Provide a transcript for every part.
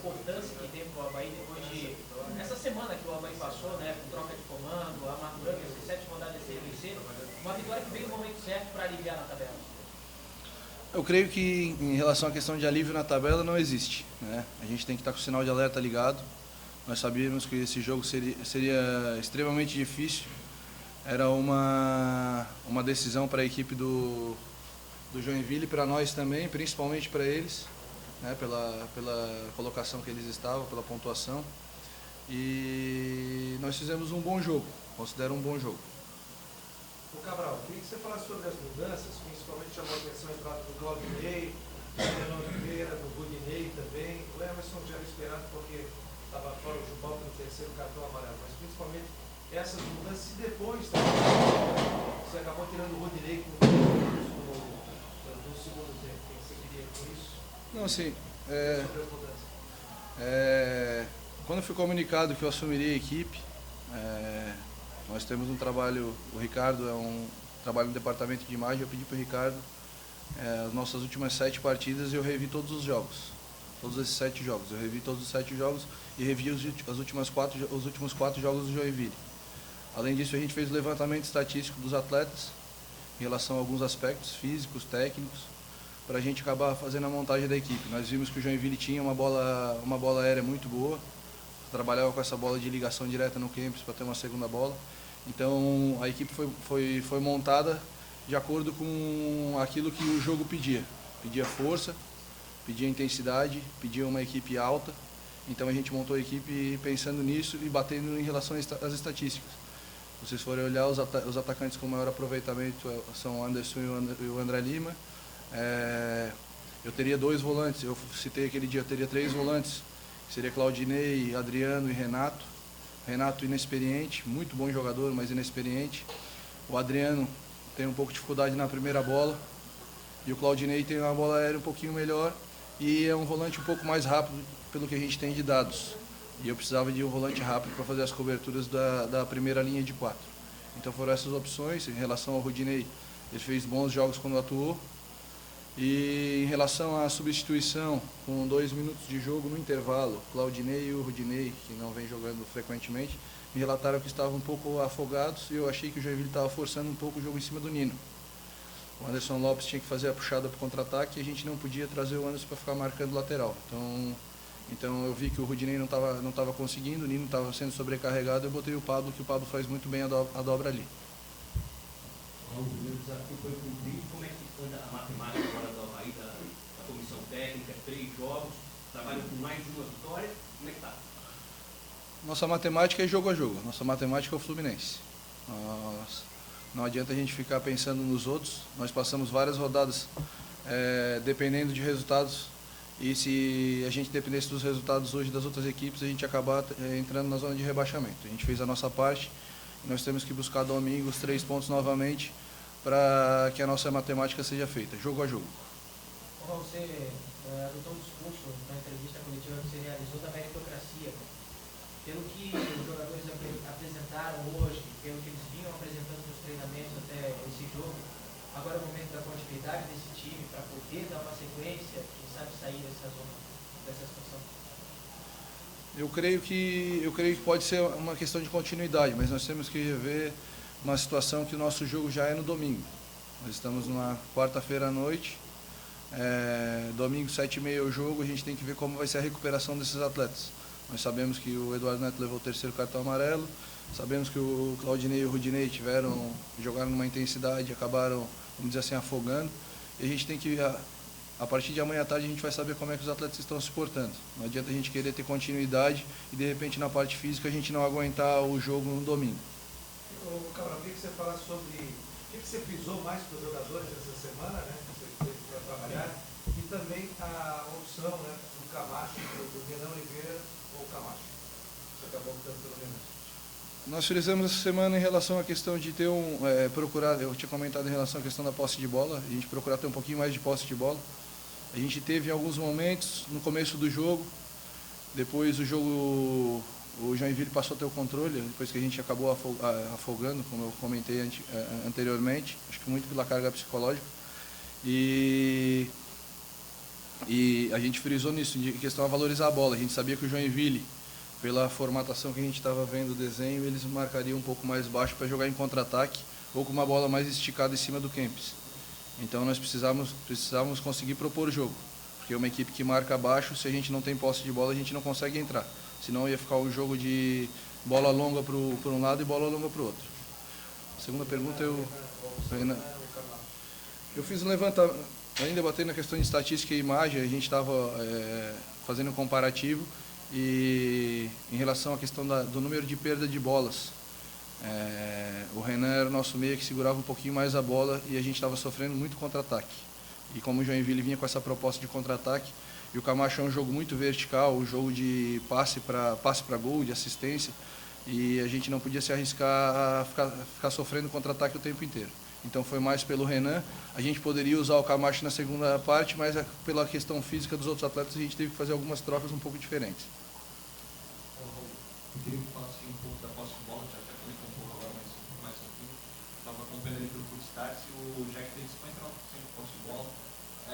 importância que tem para o Avaí depois de essa semana que o Avaí passou, né, com troca de comando, amargurando essas 7 rodadas de Série C, uma vitória que veio no momento certo para aliviar na tabela? Eu creio que em relação à questão de alívio na tabela não existe, né? A gente tem que estar com o sinal de alerta ligado. Nós sabíamos que esse jogo seria extremamente difícil. Era uma decisão para a equipe do Joinville e para nós também, principalmente para eles, né? Pela colocação que eles estavam, pela pontuação. E nós fizemos um bom jogo, considero um bom jogo. O Cabral, queria que você falasse sobre as mudanças, principalmente chamou a atenção a entrada do Claudinei, do Renan Oliveira, do Rudinei também. O Emerson já era esperado porque estava fora o Jubal pelo terceiro cartão amarelo, mas principalmente essas mudanças e depois também você acabou tirando o Rudinei com no segundo tempo. O que você queria com isso? Não, assim, Sobre as mudanças. quando fui comunicado que eu assumiria a equipe, nós temos um trabalho, o Ricardo é um trabalho no departamento de imagem, eu pedi para o Ricardo, as nossas últimas 7 partidas eu revi todos os jogos, todos esses 7 jogos, eu revi todos os 7 jogos e revi os últimos 4 jogos do Joinville. Além disso, a gente fez o levantamento estatístico dos atletas, em relação a alguns aspectos físicos, técnicos, para a gente acabar fazendo a montagem da equipe. Nós vimos que o Joinville tinha uma bola aérea muito boa, trabalhava com essa bola de ligação direta no campus para ter uma segunda bola. Então a equipe foi montada de acordo com aquilo que o jogo pedia. Pedia força, pedia intensidade, pedia uma equipe alta. Então a gente montou a equipe pensando nisso e batendo em relação às estatísticas. Se vocês forem olhar, os atacantes com maior aproveitamento são o Anderson e o André Lima. Eu teria 2 volantes, eu citei aquele dia, eu teria 3 volantes, que seria Claudinei, Adriano e Renato. Renato inexperiente, muito bom jogador, mas inexperiente. O Adriano tem um pouco de dificuldade na primeira bola. E o Claudinei tem uma bola aérea um pouquinho melhor e é um volante um pouco mais rápido pelo que a gente tem de dados. E eu precisava de um volante rápido para fazer as coberturas da primeira linha de 4. Então foram essas opções. Em relação ao Rudinei, ele fez bons jogos quando atuou. E em relação à substituição, com 2 minutos de jogo no intervalo, Claudinei e o Rudinei, que não vem jogando frequentemente, me relataram que estavam um pouco afogados e eu achei que o Joinville estava forçando um pouco o jogo em cima do Nino. O Anderson Lopes tinha que fazer a puxada para o contra-ataque e a gente não podia trazer o Anderson para ficar marcando o lateral. Então eu vi que o Rudinei não estava conseguindo, o Nino estava sendo sobrecarregado, eu botei o Pablo, que o Pablo faz muito bem a dobra ali. O primeiro desafio foi cumprir. Como é que anda a matemática agora do Avaí, da comissão técnica? 3 jogos, trabalham com mais de uma vitória. Como é que está? Nossa matemática é jogo a jogo, nossa matemática é o Fluminense. Não adianta a gente ficar pensando nos outros, nós passamos várias rodadas dependendo de resultados, e se a gente dependesse dos resultados hoje das outras equipes, a gente ia acabar entrando na zona de rebaixamento. A gente fez a nossa parte, e nós temos que buscar domingo os 3 pontos novamente, para que a nossa matemática seja feita, jogo a jogo. Você adotou um discurso na entrevista coletiva que você realizou da meritocracia. Pelo que os jogadores apresentaram hoje, pelo que eles vinham apresentando nos treinamentos até esse jogo, agora é o momento da continuidade desse time para poder dar uma sequência, quem sabe sair dessa situação. Eu creio que pode ser uma questão de continuidade, mas nós temos que rever uma situação que o nosso jogo já é no domingo. Nós estamos numa quarta-feira à noite, domingo 7h30 é o jogo, a gente tem que ver como vai ser a recuperação desses atletas. Nós sabemos que o Eduardo Neto levou o terceiro cartão amarelo, sabemos que o Claudinei e o Rudinei jogaram numa intensidade, acabaram, vamos dizer assim, afogando, e a gente tem que, a partir de amanhã à tarde, a gente vai saber como é que os atletas estão se portando. Não adianta a gente querer ter continuidade e, de repente, na parte física, a gente não aguentar o jogo no domingo. Cabral, eu queria que você falasse sobre o que você frisou mais para os jogadores essa semana, né, que você teve para trabalhar, e também a opção, né, do Camacho, do Renan Oliveira ou Camacho. Você acabou optando pelo Renan. Nós frisamos essa semana em relação à questão de ter procurar, eu tinha comentado em relação à questão da posse de bola, a gente procurar ter um pouquinho mais de posse de bola. A gente teve em alguns momentos, no começo do jogo, depois o jogo, o Joinville passou a ter o controle, depois que a gente acabou afogando, como eu comentei anteriormente, acho que muito pela carga psicológica. E E a gente frisou nisso, em questão a valorizar a bola. A gente sabia que o Joinville, pela formatação que a gente estava vendo o desenho, eles marcariam um pouco mais baixo para jogar em contra-ataque ou com uma bola mais esticada em cima do Kempis. Então nós precisávamos conseguir propor o jogo, porque uma equipe que marca baixo, se a gente não tem posse de bola, a gente não consegue entrar. Senão ia ficar um jogo de bola longa para um lado e bola longa para o outro. A segunda pergunta eu fiz um levantamento, ainda batendo na questão de estatística e imagem, a gente estava fazendo um comparativo e em relação à questão do número de perda de bolas. O Renan era o nosso meia que segurava um pouquinho mais a bola e a gente estava sofrendo muito contra-ataque. E como o Joinville vinha com essa proposta de contra-ataque, e o Camacho é um jogo muito vertical, um jogo de passe para gol, de assistência, e a gente não podia se arriscar a ficar sofrendo contra-ataque o tempo inteiro. Então foi mais pelo Renan. A gente poderia usar o Camacho na segunda parte, mas pela questão física dos outros atletas a gente teve que fazer algumas trocas um pouco diferentes. Eu queria que falasse um pouco da posse de bola, já comentou um pouco agora, mas mais um pouquinho. Estava acompanhando ali pelo Footstats e o Jack tem 59% de posse de bola.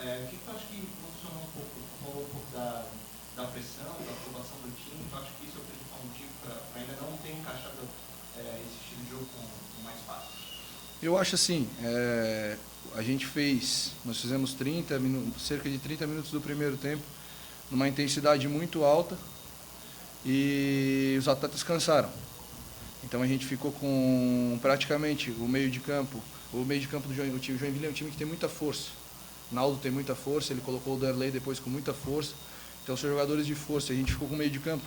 O que tu acha que funcionou um pouco? Falou um pouco da pressão, da aprovação do time. Tu acha que isso é o principal motivo para ainda não ter encaixado esse estilo de jogo com mais passes? Eu acho assim, nós fizemos cerca de 30 minutos do primeiro tempo, numa intensidade muito alta, e os atletas cansaram. Então a gente ficou com praticamente o meio de campo do Joinville. O Joinville é um time que tem muita força. Naldo tem muita força, ele colocou o Derlei depois com muita força. Então são jogadores de força. A gente ficou com o meio de campo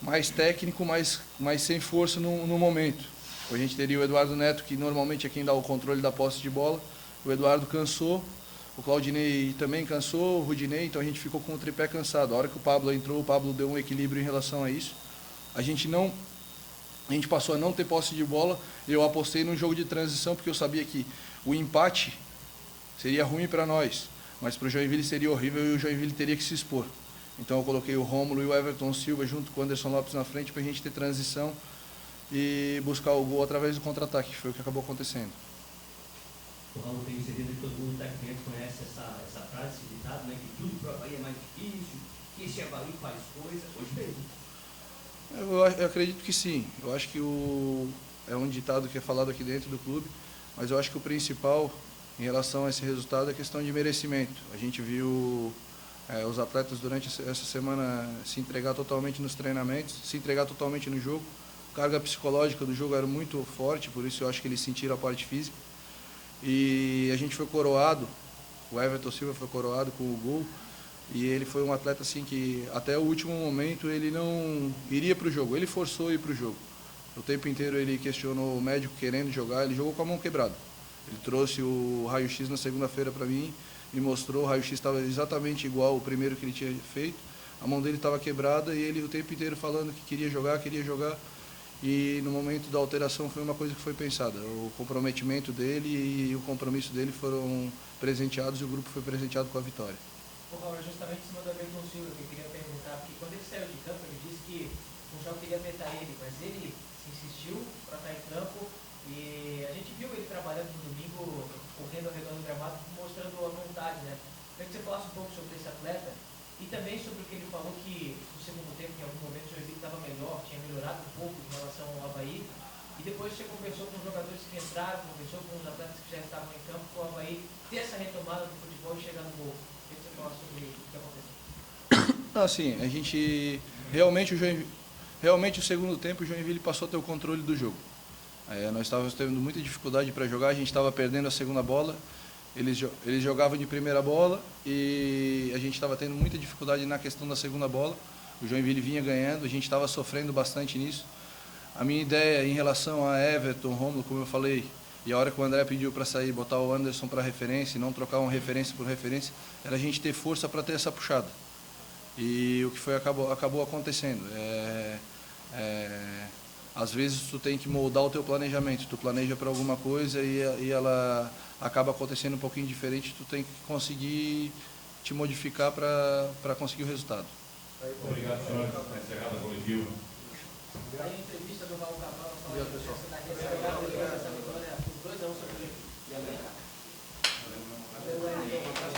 mais técnico, mais sem força no momento. A gente teria o Eduardo Neto, que normalmente é quem dá o controle da posse de bola. O Eduardo cansou, o Claudinei também cansou, o Rudinei, então a gente ficou com o tripé cansado. A hora que o Pablo entrou, o Pablo deu um equilíbrio em relação a isso. A gente passou a não ter posse de bola. Eu apostei num jogo de transição, porque eu sabia que o empate seria ruim para nós, mas para o Joinville seria horrível e o Joinville teria que se expor. Então eu coloquei o Rômulo e o Everton Silva junto com o Anderson Lopes na frente para a gente ter transição e buscar o gol através do contra-ataque, que foi o que acabou acontecendo. O Raul, tenho certeza que todo mundo técnico conhece essa frase, esse ditado, né? Que tudo para o Avaí é mais difícil, que esse Avaí faz coisa. Hoje mesmo. Eu acredito que sim. Eu acho que é um ditado que é falado aqui dentro do clube, mas eu acho que o principal em relação a esse resultado é a questão de merecimento. A gente viu os atletas durante essa semana se entregar totalmente nos treinamentos, se entregar totalmente no jogo. A carga psicológica do jogo era muito forte, por isso eu acho que eles sentiram a parte física. E a gente foi coroado, o Everton Silva foi coroado com o gol, e ele foi um atleta assim que até o último momento ele não iria para o jogo, ele forçou ir para o jogo. O tempo inteiro ele questionou o médico querendo jogar, ele jogou com a mão quebrada. Ele trouxe o raio-x na segunda-feira para mim, me mostrou, o raio-x estava exatamente igual ao primeiro que ele tinha feito, a mão dele estava quebrada e ele o tempo inteiro falando que queria jogar, e no momento da alteração foi uma coisa que foi pensada. O comprometimento dele e o compromisso dele foram presenteados e o grupo foi presenteado com a vitória. Raul, justamente em cima do Everton Silva, que eu queria perguntar, porque quando ele saiu de campo, ele disse que o jogo queria apertar ele, mas ele se insistiu para estar em campo, e a gente viu ele trabalhando no domingo, correndo ao redor do gramado, mostrando a vontade, né? Queria que você falasse um pouco sobre esse atleta, e também sobre o que ele falou que no segundo tempo, em algum momento, o Joinville estava melhor, tinha melhorado um pouco em relação ao Avaí, e depois você conversou com os jogadores que entraram, conversou com os atletas que já estavam em campo, com o Avaí ter essa retomada do futebol e chegar no gol. Queria que você falasse sobre o que aconteceu. Assim, a gente realmente o segundo tempo o Joinville passou a ter o controle do jogo. Nós estávamos tendo muita dificuldade para jogar, a gente estava perdendo a segunda bola, eles jogavam de primeira bola e a gente estava tendo muita dificuldade na questão da segunda bola. O Joinville vinha ganhando, a gente estava sofrendo bastante nisso. A minha ideia em relação a Everton, Rômulo, como eu falei, e a hora que o André pediu para sair, botar o Anderson para referência e não trocar uma referência por referência, era a gente ter força para ter essa puxada. E o que foi acabou acontecendo. Às vezes tu tem que moldar o teu planejamento, tu planeja para alguma coisa e ela acaba acontecendo um pouquinho diferente, tu tem que conseguir te modificar para conseguir o resultado. Obrigado, senhor. Encerrada a coletiva. Aí a entrevista do Raul Cabral, Obrigado, pessoal. essa vitória por 2-1 sobre o Joinville. Valeu,